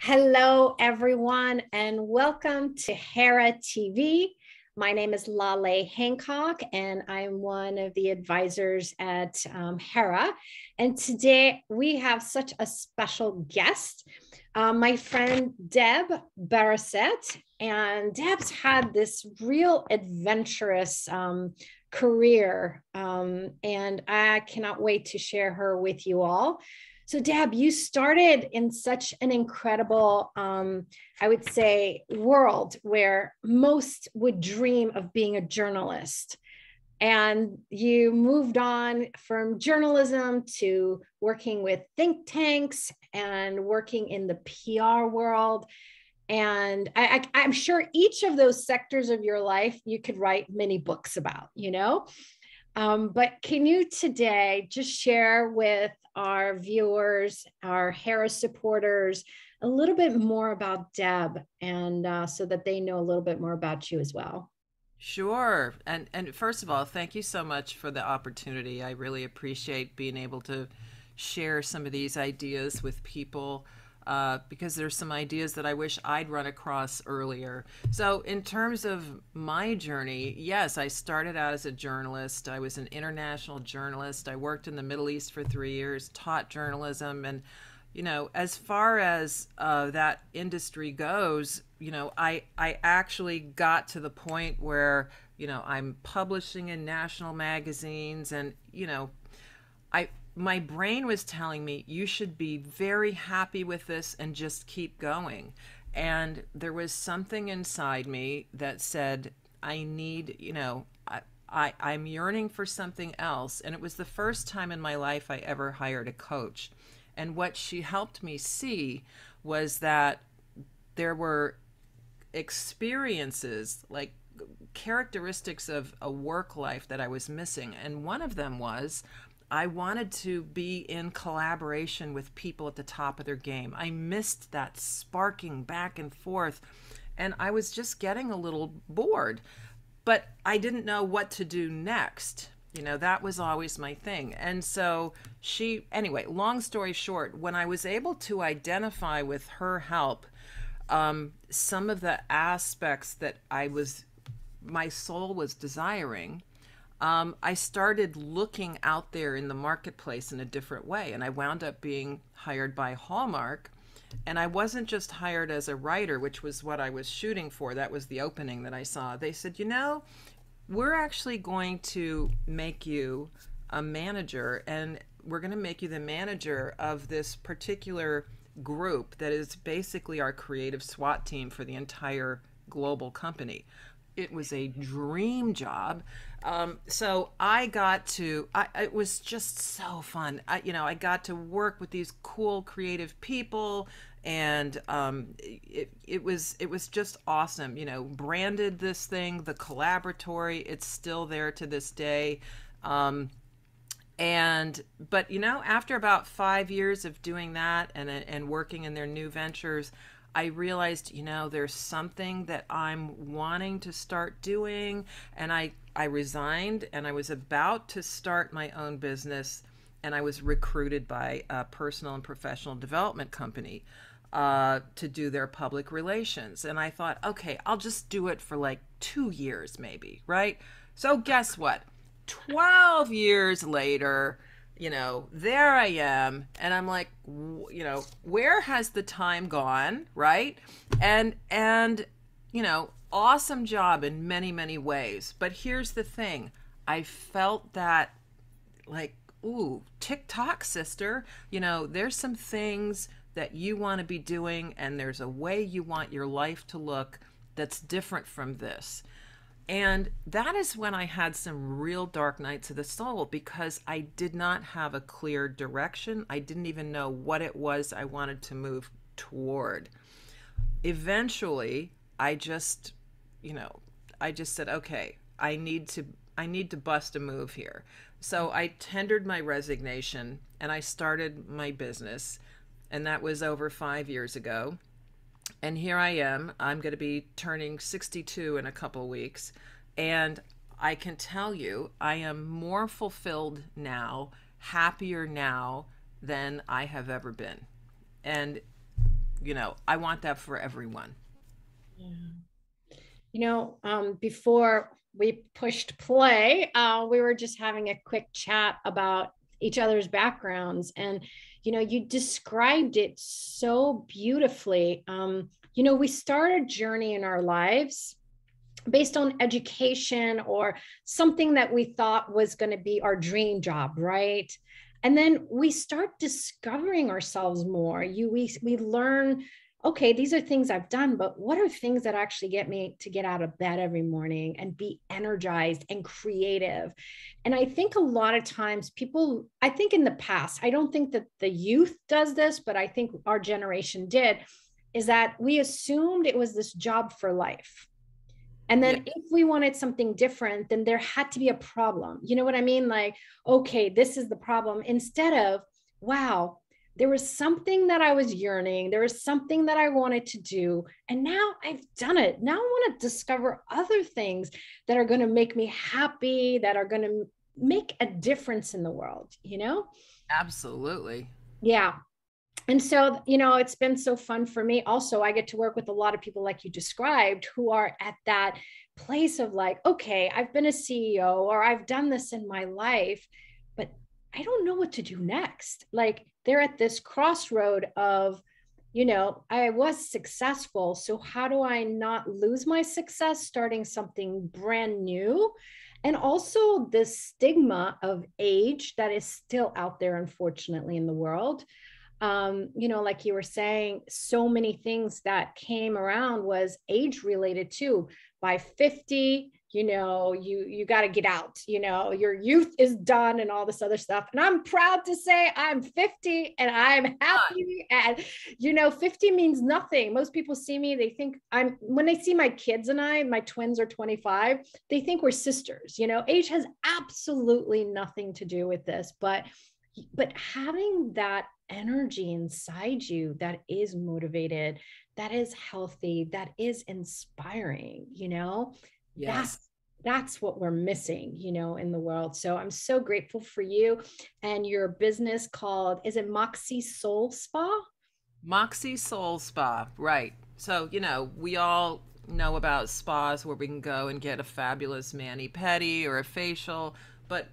Hello, everyone, and welcome to Hera TV. My name is Laleh Hancock, and I'm one of the advisors at Hera. And today we have such a special guest, my friend Deb Beroset. And Deb's had this real adventurous career, and I cannot wait to share her with you all. So, Deb, you started in such an incredible, I would say, world where most would dream of being a journalist. And you moved on from journalism to working with think tanks and working in the PR world. And I'm sure each of those sectors of your life you could write many books about. But can you today just share with our viewers, our Hera supporters, a little bit more about Deb, and so that they know a little bit more about you as well? Sure. And first of all, thank you so much for the opportunity. I really appreciate being able to share some of these ideas with people because there's some ideas that I wish I'd run across earlier. So, in terms of my journey, yes, I started out as a journalist. I was an international journalist. I worked in the Middle East for 3 years, taught journalism, and as far as that industry goes, I actually got to the point where, I'm publishing in national magazines and, I my brain was telling me you should be very happy with this and just keep going. And there was something inside me that said, I need, I'm yearning for something else. And it was the first time in my life I ever hired a coach. And what she helped me see was that there were experiences, like characteristics of a work life that I was missing. And one of them was I wanted to be in collaboration with people at the top of their game. I missed that sparking back and forth, and I was just getting a little bored. But I didn't know what to do next. That was always my thing. And so anyway, long story short, when I was able to identify with her help, some of the aspects that my soul was desiring, I started looking out there in the marketplace in a different way. And I wound up being hired by Hallmark. And I wasn't just hired as a writer, which was what I was shooting for. That was the opening that I saw. They said, we're actually going to make you a manager, and we're going to make you the manager of this particular group that is basically our creative SWAT team for the entire global company. It was a dream job. So it was just so fun. I got to work with these cool creative people, and it was just awesome. Branded this thing, the Collaboratory. It's still there to this day. But after about 5 years of doing that and working in their new ventures, I realized, there's something that I'm wanting to start doing. And I resigned, and I was about to start my own business. And I was recruited by a personal and professional development company to do their public relations. And I thought, okay, I'll just do it for like 2 years maybe, right? So guess what? 12 years later, there I am, and I'm like, where has the time gone, right? And awesome job in many, many ways. But here's the thing. I felt that, like, ooh, tick-tock, sister. There's some things that you want to be doing, and there's a way you want your life to look that's different from this. And that is when I had some real dark nights of the soul, because I did not have a clear direction. I didn't even know what it was I wanted to move toward. Eventually, I just said, okay, I need to bust a move here. So I tendered my resignation and I started my business, and that was over 5 years ago. And here I am. I'm going to be turning 62 in a couple weeks. And I can tell you, I am more fulfilled now, happier now than I have ever been. And I want that for everyone. Yeah. Before we pushed play, we were just having a quick chat about each other's backgrounds. And, you described it so beautifully. We start a journey in our lives based on education or something that we thought was going to be our dream job, right? And then we start discovering ourselves more. We learn, okay, these are things I've done, but what are things that actually get me to get out of bed every morning and be energized and creative? And I think a lot of times people, I think in the past, I don't think that the youth does this, but I think our generation did, is that we assumed it was this job for life. And Yeah. then if we wanted something different, then there had to be a problem. You know what I mean? Like, okay, this is the problem. Instead of, wow, there was something that I was yearning. There was something that I wanted to do. And now I've done it. Now I want to discover other things that are going to make me happy, that are going to make a difference in the world? Absolutely. Yeah. And so, it's been so fun for me. Also, I get to work with a lot of people like you described who are at that place of like, okay, I've been a CEO or I've done this in my life, but I don't know what to do next. Like they're at this crossroad of, I was successful. So how do I not lose my success starting something brand new? And also this stigma of age that is still out there, unfortunately, in the world. Like you were saying, so many things that came around was age related too. By 50, you got to get out, your youth is done and all this other stuff. And I'm proud to say I'm 50 and I'm happy. And, 50 means nothing. Most people see me, they think when they see my kids and my twins are 25, they think we're sisters. Age has absolutely nothing to do with this, but having that energy inside you that is motivated, that is healthy, that is inspiring, that's Yes. that's what we're missing, in the world. So I'm so grateful for you and your business called, is it Moxie Soul Spa? Moxie Soul Spa, right. So, we all know about spas where we can go and get a fabulous mani-pedi or a facial, but,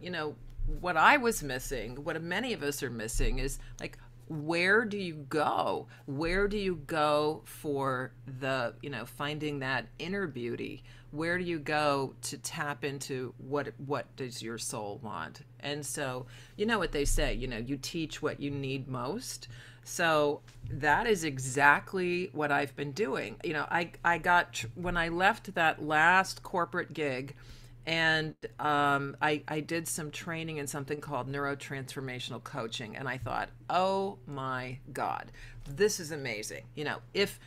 what I was missing, what many of us are missing is like, where do you go? Where do you go for the, finding that inner beauty? Where do you go to tap into what does your soul want? And so, you know what they say, you teach what you need most. So that is exactly what I've been doing. I got, when I left that last corporate gig, and I did some training in something called neurotransformational coaching, and I thought, oh my God, this is amazing. If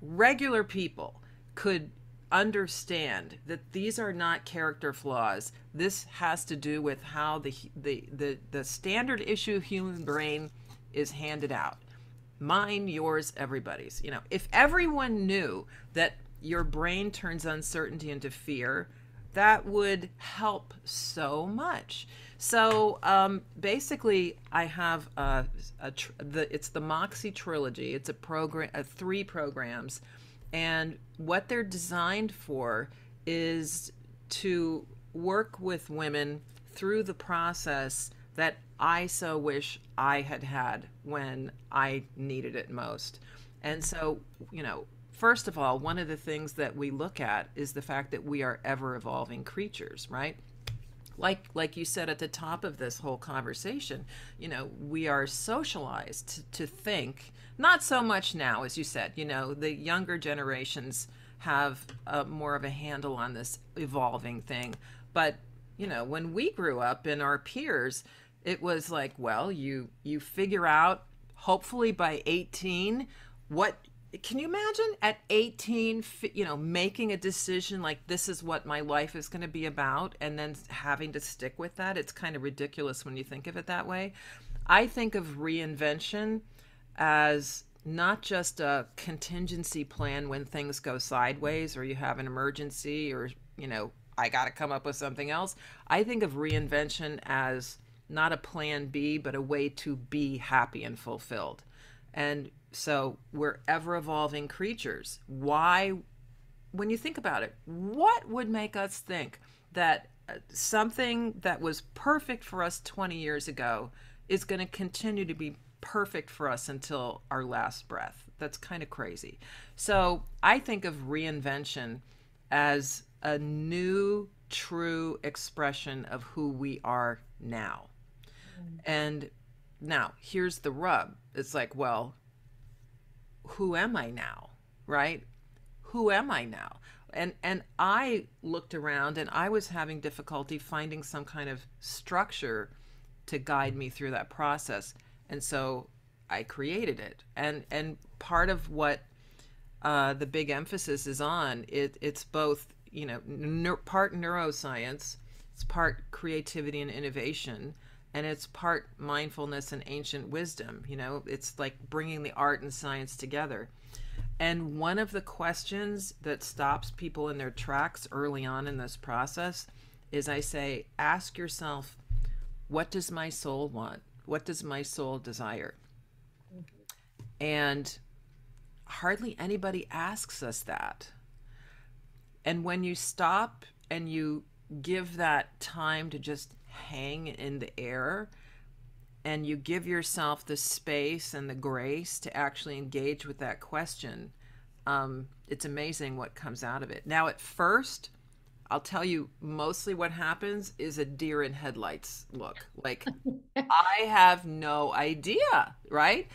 regular people could understand that these are not character flaws, this has to do with how the standard issue human brain is handed out. Mine, yours, everybody's. If everyone knew that your brain turns uncertainty into fear, that would help so much. So basically, I have it's the Moxie trilogy. It's a program, 3 programs, and what they're designed for is to work with women through the process that I so wish I had had when I needed it most. And so, first of all, one of the things that we look at is the fact that we are ever evolving creatures, right? Like you said at the top of this whole conversation, we are socialized to think, not so much now, as you said, the younger generations have more of a handle on this evolving thing. But, when we grew up and our peers, it was like, well, you figure out, hopefully by 18, what can you imagine at 18, making a decision like this is what my life is going to be about and then having to stick with that? It's kind of ridiculous when you think of it that way. I think of reinvention as not just a contingency plan when things go sideways or you have an emergency or, I got to come up with something else. I think of reinvention as not a plan B, but a way to be happy and fulfilled. And so we're ever evolving creatures. Why, when you think about it, what would make us think that something that was perfect for us 20 years ago is going to continue to be perfect for us until our last breath? That's kind of crazy. So I think of reinvention as a new, true expression of who we are now. And now here's the rub. It's like, well, who am I now? Right? Who am I now? And I looked around and I was having difficulty finding some kind of structure to guide me through that process. And so I created it. And part of what the big emphasis is on, it's both, you know, part neuroscience, it's part creativity and innovation, and it's part mindfulness and ancient wisdom. You know, it's like bringing the art and science together. And one of the questions that stops people in their tracks early on in this process is, I say, ask yourself, what does my soul want? What does my soul desire? And hardly anybody asks us that. And when you stop and you give that time to just hang in the air, and you give yourself the space and the grace to actually engage with that question, it's amazing what comes out of it. Now, at first, I'll tell you, mostly what happens is a deer in headlights look. Like, I have no idea, right?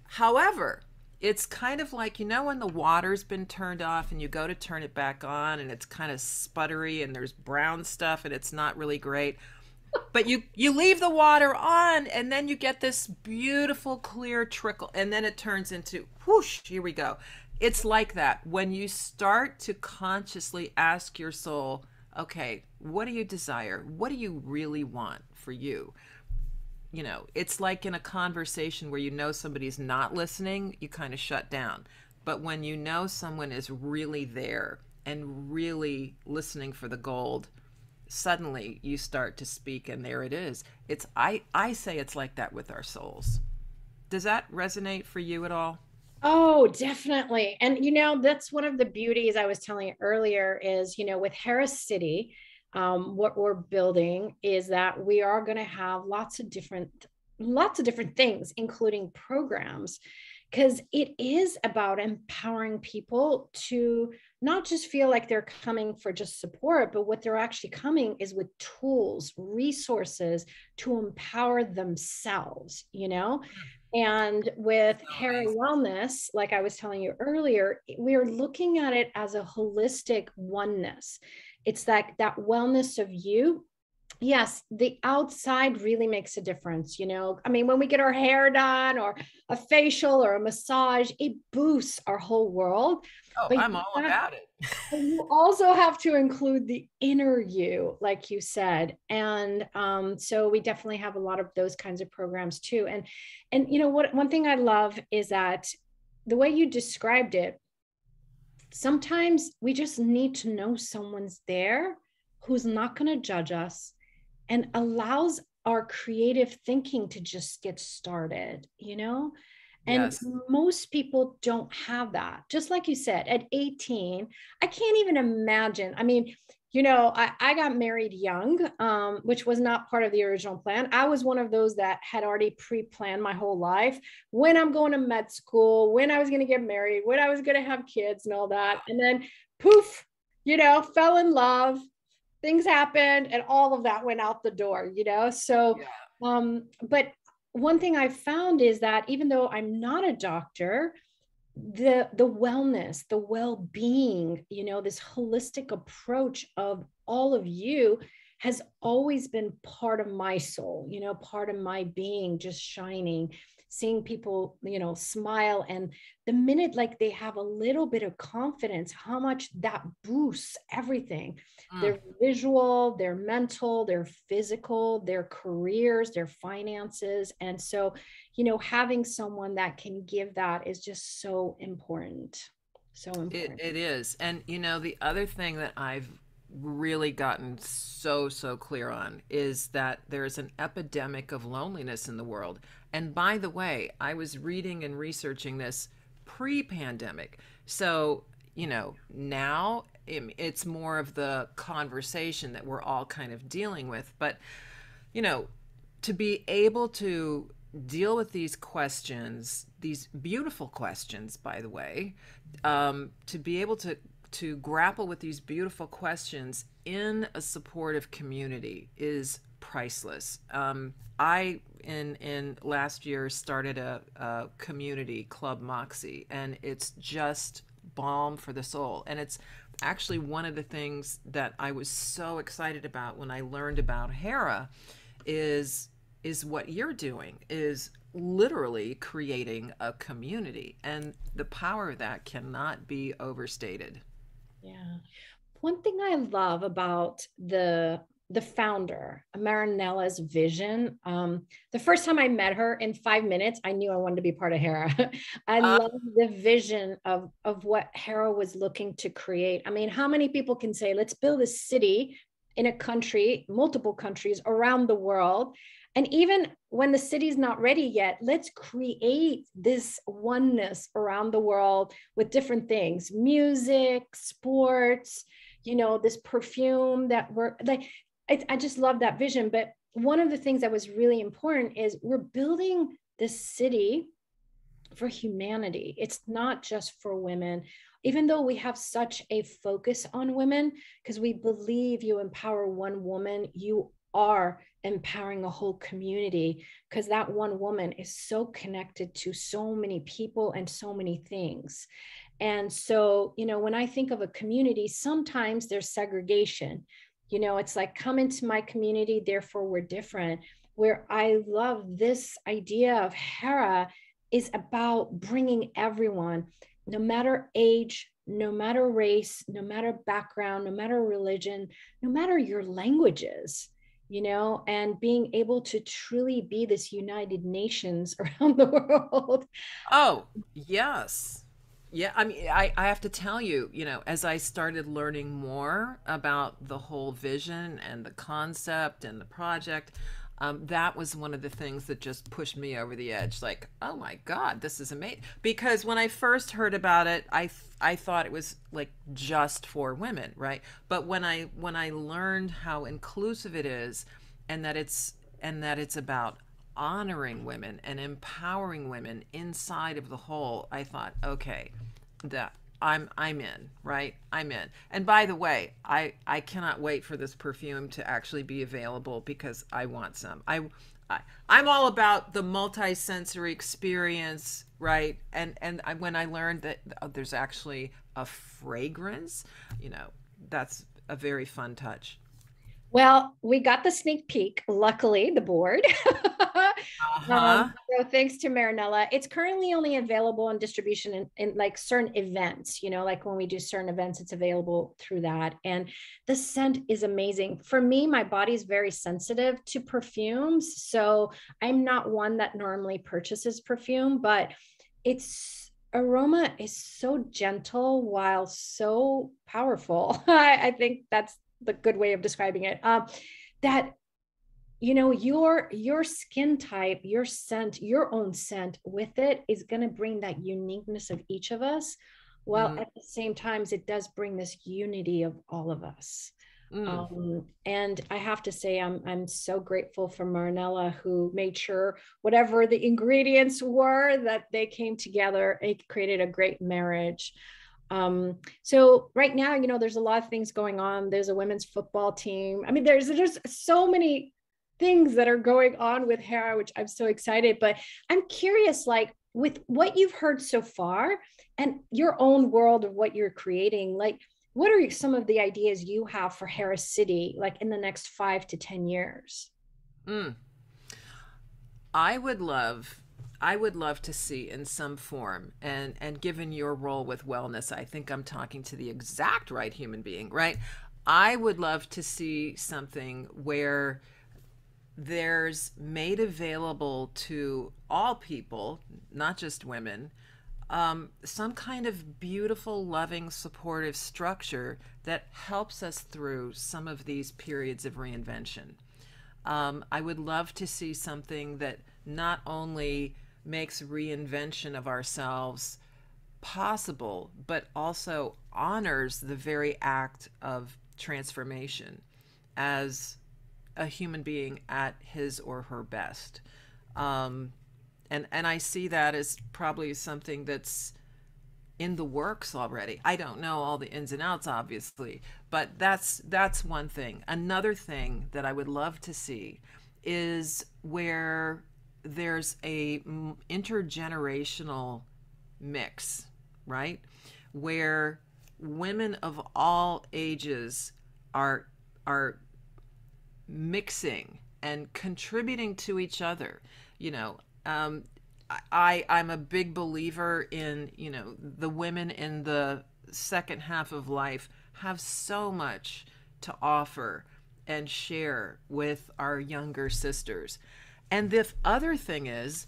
However, it's kind of like, you know, when the water's been turned off and you go to turn it back on and it's kind of sputtery and there's brown stuff and it's not really great. But you leave the water on and then you get this beautiful clear trickle, and then it turns into whoosh, here we go. It's like that. When you start to consciously ask your soul, okay, what do you desire? What do you really want for you? You know, it's like in a conversation where you know somebody's not listening, you kind of shut down. But when you know someone is really there and really listening for the gold, suddenly you start to speak, and there it is. It's I say it's like that with our souls. Does that resonate for you at all? Oh, definitely. And, you know, that's one of the beauties I was telling you earlier is, you know, with Harris City, what we're building is that we are going to have lots of different things, including programs, because it is about empowering people to not just feel like they're coming for just support, but what they're actually coming is with tools, resources to empower themselves, you know? And with Hera Wellness, like I was telling you earlier, we are looking at it as a holistic oneness. It's that wellness of you. Yes, the outside really makes a difference. You know, I mean, when we get our hair done or a facial or a massage, it boosts our whole world. Oh, But I'm all about it. you also have to include the inner you, like you said. And so we definitely have a lot of those kinds of programs too. And you know what, one thing I love is that the way you described it, sometimes we just need to know someone's there who's not going to judge us and allows our creative thinking to just get started, you know? And Yes. most people don't have that. Just like you said, at 18, I can't even imagine. I mean, you know, I got married young, which was not part of the original plan. I was one of those that had already pre-planned my whole life, when I'm going to med school, when I was going to get married, when I was going to have kids and all that. And then poof, you know, fell in love, things happened, and all of that went out the door, you know? So, Yeah. but one thing I found is that even though I'm not a doctor, the wellness, the well-being, you know, this holistic approach of all of you has always been part of my soul, you know, part of my being, just shining, seeing people, you know, smile. And the minute like they have a little bit of confidence, how much that boosts everything, their visual, their mental, their physical, their careers, their finances. And so, you know, having someone that can give that is just so important. So important. It is. And, you know, the other thing that I've really gotten so clear on is that there's an epidemic of loneliness in the world. And by the way, I was reading and researching this pre-pandemic. So, now it's more of the conversation that we're all kind of dealing with. But, you know, to be able to deal with these questions, these beautiful questions, by the way, to be able to grapple with these beautiful questions in a supportive community is priceless. I in last year started a community club, Moxie, and it's just balm for the soul. And it's actually one of the things that I was so excited about when I learned about Hera is what you're doing, is literally creating a community, and the power of that cannot be overstated. Yeah. One thing I love about the founder, Marinella's vision. The first time I met her, in 5 minutes, I knew I wanted to be part of Hera. I Uh, love the vision of what Hera was looking to create. I mean, how many people can say, let's build a city in a country, multiple countries around the world? And even when the city's not ready yet, let's create this oneness around the world with different things, music, sports, this perfume that we're like, I just love that vision. But one of the things that was really important is we're building this city for humanity. It's not just for women, even though we have such a focus on women, because we believe you empower one woman, you are empowering a whole community, because that one woman is so connected to so many people and so many things. And so, when I think of a community, sometimes there's segregation. It's like, come into my community, therefore we're different. Where I love this idea of Hera is about bringing everyone, no matter age, no matter race, no matter background, no matter religion, no matter your languages, and being able to truly be this United Nations around the world. oh, yes. Yeah, I mean, I have to tell you, as I started learning more about the whole vision and the concept and the project, that was one of the things that just pushed me over the edge. Like, oh my God, this is amazing. Because when I first heard about it, I thought it was like just for women, right? But when I learned how inclusive it is, and that it's about honoring women and empowering women inside of the whole, I thought, okay, that I'm in, right? I'm in. And by the way, I cannot wait for this perfume to actually be available, because I want some. I'm all about the multi-sensory experience, right? And when I learned that there's actually a fragrance, that's a very fun touch. Well, we got the sneak peek, luckily, the board. Uh-huh. So thanks to Marinella. It's currently only available in distribution in like certain events, like when we do certain events, it's available through that. And the scent is amazing. For me, my body's very sensitive to perfumes. So I'm not one that normally purchases perfume, but its aroma is so gentle while so powerful. I think that's the good way of describing it. That your skin type, your scent, your own scent with it is going to bring that uniqueness of each of us, while Mm, at the same time it does bring this unity of all of us. mm. And I have to say, I'm so grateful for Marinella, who made sure whatever the ingredients were, that they came together. It created a great marriage. So right now, there's a lot of things going on. There's a women's football team. I mean, there's so many things that are going on with Hera, which I'm so excited. But I'm curious, like, with what you've heard so far and your own world of what you're creating, like, what are some of the ideas you have for Hera City, like in the next 5 to 10 years? Mm. I would love I would love to see in some form, and given your role with wellness, I think I'm talking to the exact right human being, right? I would love to see something where there's made available to all people, not just women, some kind of beautiful, loving, supportive structure that helps us through some of these periods of reinvention. I would love to see something that not only makes reinvention of ourselves possible, but also honors the very act of transformation as a human being at his or her best. And I see that as probably something that's in the works already. I don't know all the ins and outs, obviously, but that's one thing. Another thing that I would love to see is where there's a intergenerational mix, right? Where women of all ages are mixing and contributing to each other. You know, I'm a big believer in, the women in the second half of life have so much to offer and share with our younger sisters. And the other thing is,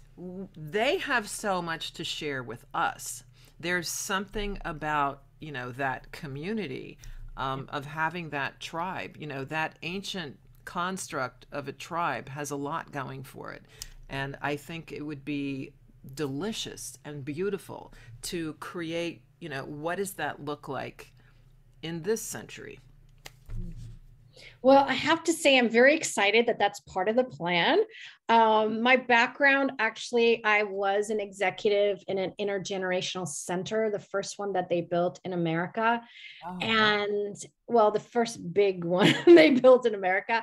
they have so much to share with us. There's something about, that community, of having that tribe. That ancient construct of a tribe has a lot going for it. And I think it would be delicious and beautiful to create, what does that look like in this century? Well, I have to say, I'm very excited that that's part of the plan. My background, actually, I was an executive in an intergenerational center, the first one that they built in America. Oh, wow. And well, the first big one they built in America.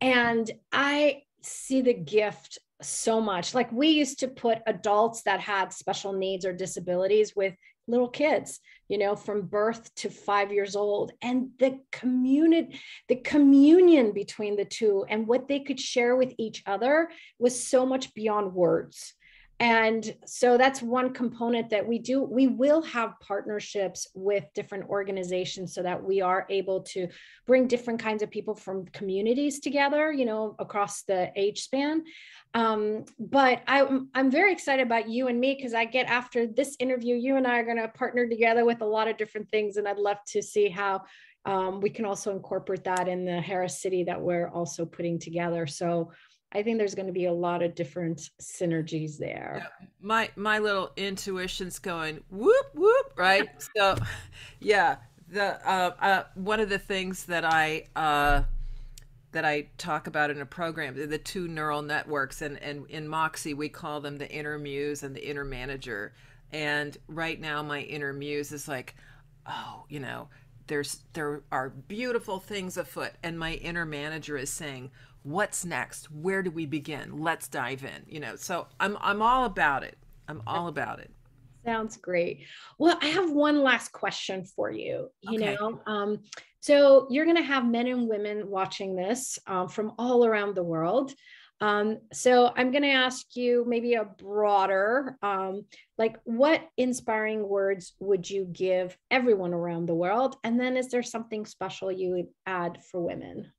And I see the gift so much. Like, we used to put adults that had special needs or disabilities with little kids, from birth to 5 years old, and the communion between the two and what they could share with each other was so much beyond words. And so that's one component that we do. We will have partnerships with different organizations so that we are able to bring different kinds of people from communities together, across the age span. But I'm very excited about you and me, because I get, after this interview, you and I are going to partner together with a lot of different things. And I'd love to see how we can also incorporate that in the Hera City that we're also putting together. So I think there's going to be a lot of different synergies there. Yeah. My little intuition's going whoop whoop, right? So, yeah, the one of the things that I talk about in a program, the two neural networks, and in Moxie we call them the inner muse and the inner manager. And right now my inner muse is like, oh, there are beautiful things afoot, and my inner manager is saying, what's next? Where do we begin? Let's dive in. So I'm all about it. I'm all about it. Sounds great. Well, I have one last question for you. Okay. So you're going to have men and women watching this from all around the world. So I'm going to ask you maybe a broader, like, what inspiring words would you give everyone around the world? And then is there something special you would add for women?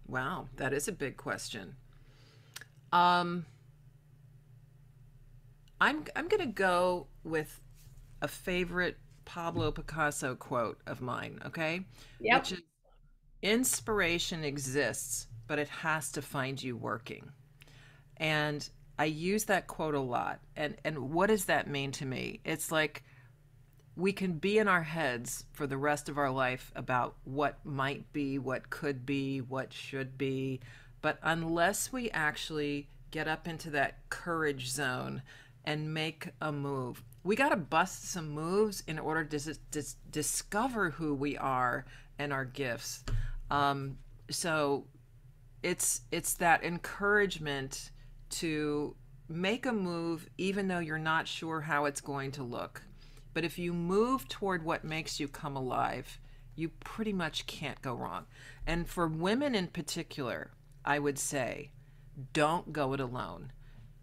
Wow, that is a big question. Um, I'm gonna go with a favorite Pablo Picasso quote of mine, okay? Yep. Which is, inspiration exists, but it has to find you working. And I use that quote a lot. And what does that mean to me? It's like, we can be in our heads for the rest of our life about what might be, what could be, what should be. But unless we actually get up into that courage zone and make a move, we got to bust some moves in order to discover who we are and our gifts. So it's that encouragement to make a move, even though you're not sure how it's going to look. But if you move toward what makes you come alive, you pretty much can't go wrong. And for women in particular, I would say, don't go it alone.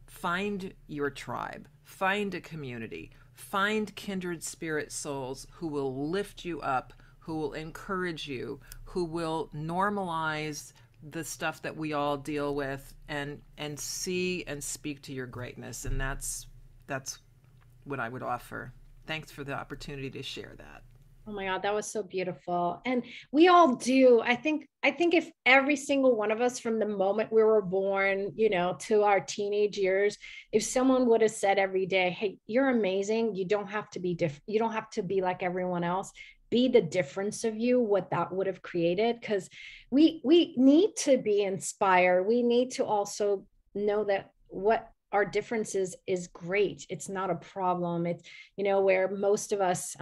Find your tribe, find a community, find kindred spirit souls who will lift you up, who will encourage you, who will normalize the stuff that we all deal with, and see and speak to your greatness. And that's what I would offer. Thanks for the opportunity to share that. Oh my God, that was so beautiful. And we all do. I think if every single one of us from the moment we were born, to our teenage years, if someone would have said every day, "Hey, you're amazing. You don't have to be different. You don't have to be like everyone else. Be the difference of you," what that would have created. Because we need to be inspired. We need to also know that what our differences is great. It's not a problem. It's, where most of us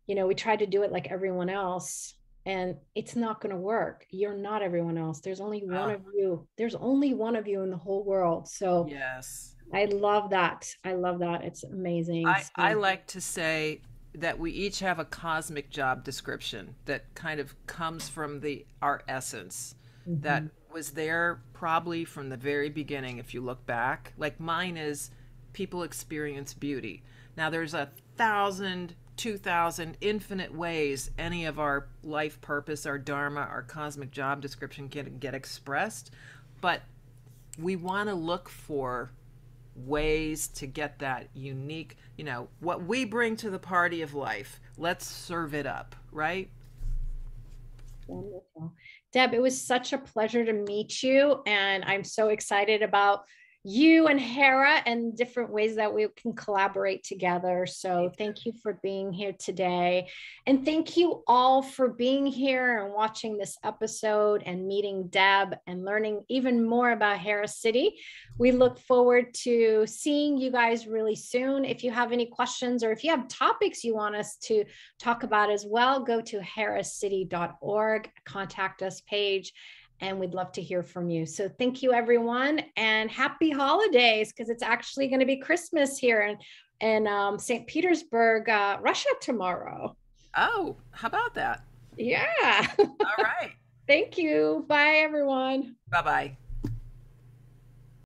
we try to do it like everyone else, and it's not going to work. You're not everyone else. There's only one Oh, of you. There's only one of you in the whole world. So yes. I love that. I love that. It's amazing. I So, like to say that we each have a cosmic job description that kind of comes from our essence that mhm. was there probably from the very beginning. If you look back, like mine is people experience beauty. Now there's 1,000, 2,000 infinite ways any of our life purpose, our dharma, our cosmic job description can get expressed, but we want to look for ways to get that unique, what we bring to the party of life. Let's serve it up, right? Wonderful. Deb, it was such a pleasure to meet you. And I'm so excited about you and Hera and different ways that we can collaborate together. Me So too. thank you for being here today. And thank you all for being here and watching this episode and meeting Deb and learning even more about Hera City. We look forward to seeing you guys really soon. If you have any questions or if you have topics you want us to talk about as well, go to heracity.org, contact us page, and we'd love to hear from you. So thank you, everyone, and happy holidays, because it's actually going to be Christmas here in St. Petersburg, Russia tomorrow. Oh, how about that? Yeah. All right. Thank you. Bye, everyone. Bye bye.